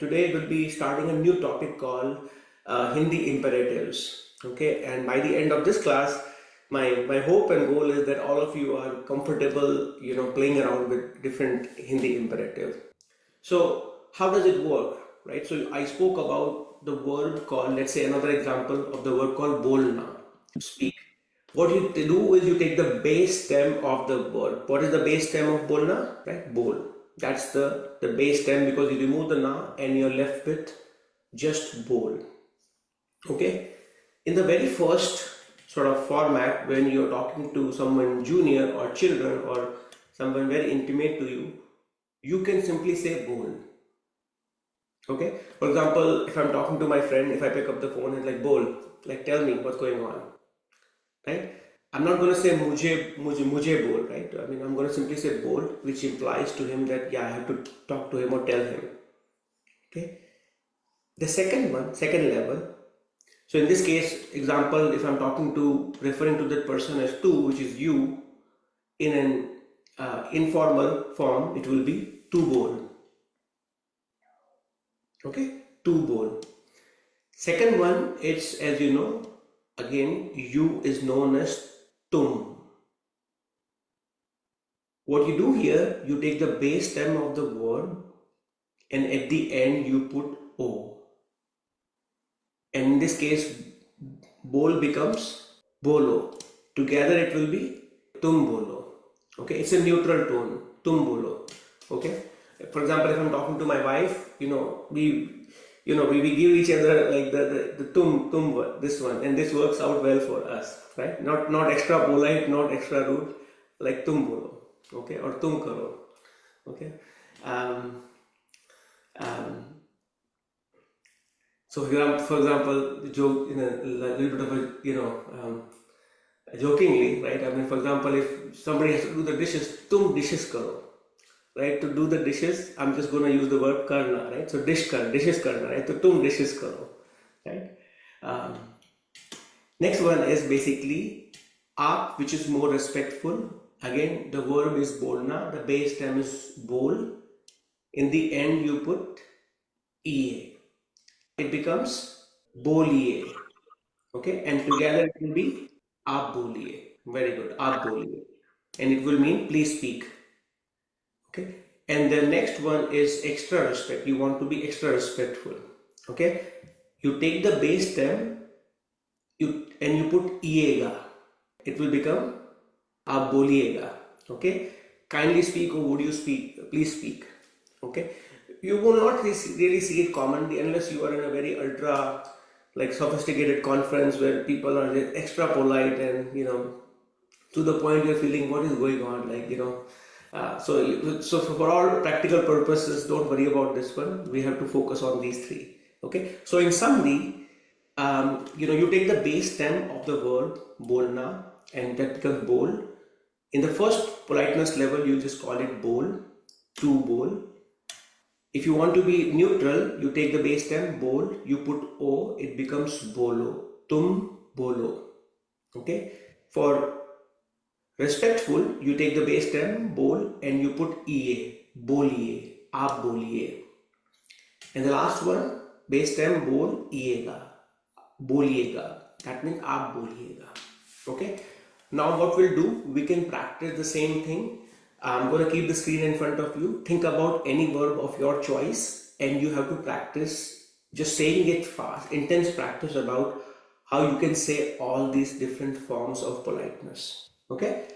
today we'll be starting a new topic called Hindi imperatives. Okay, and by the end of this class, my hope and goal is that all of you are comfortable, playing around with different Hindi imperatives. So how does it work, right? So I spoke about the word called, let's say another example of the word called bolna, speak. What you do is you take the base stem of the word. What is the base stem of bolna? Right? Bol. That's the base stem, because you remove the na and you're left with just bol. Okay? In the very first sort of format, when you're talking to someone junior or children or someone very intimate to you, you can simply say bol. Okay? For example, if I'm talking to my friend, if I pick up the phone and like bol, like tell me what's going on. Right? I'm not going to say mujhe bol, right? I mean, I'm going to simply say bol, which implies to him that, yeah, I have to talk to him or tell him. Okay? The second level. So in this case, example, if I'm referring to that person as tu, which is you, in an informal form, it will be tu bol. Okay? Tu bol. Second one, it's, as you know, again, you is known as tum. What you do here, you take the base stem of the word and at the end you put o. And in this case, bol becomes bolo. Together it will be tum bolo. Okay, it's a neutral tone, tum bolo. Okay, for example, if I'm talking to my wife, we give each other like the tum word, this one, and this works out well for us, right? Not extra polite, not extra rude, like tum bolo. Okay, or tum karo. Okay. So for example, joke in a little bit of jokingly, right? I mean, for example, if somebody has to do the dishes, tum dishes karo, right? To do the dishes, I'm just going to use the word karna, right? So dishes karna, right? So tum dishes karo, right? Next one is basically aap, which is more respectful. Again, the verb is bolna, the base stem is bol. In the end, you put ie. It becomes boliye. Okay, and together it will be aap boliye. Very good, aap boliye. And it will mean please speak. Okay, and the next one is extra respect. You want to be extra respectful. Okay, you take the base stem and you put iega. It will become aap boliyega. Okay, kindly speak or would you speak? Please speak. Okay, you will not really see it commonly unless you are in a very ultra sophisticated conference where people are extra polite and to the point you're feeling what is going on, so for all practical purposes, don't worry about this one. We have to focus on these three. Okay, so in summary, you take the base stem of the word bolna and that becomes bol. In the first politeness level, you just call it bol, tu bol. If you want to be neutral, you take the base stem bol, you put o, it becomes bolo, tum bolo. Okay. For respectful, you take the base stem bol and you put ie, boliye, aap boliye. And the last one, base stem bol, iega, boliyega. That means aap boliyega. Okay. Now what we'll do, we can practice the same thing. I'm going to keep the screen in front of you. Think about any verb of your choice and you have to practice just saying it fast, intense practice about how you can say all these different forms of politeness. Okay?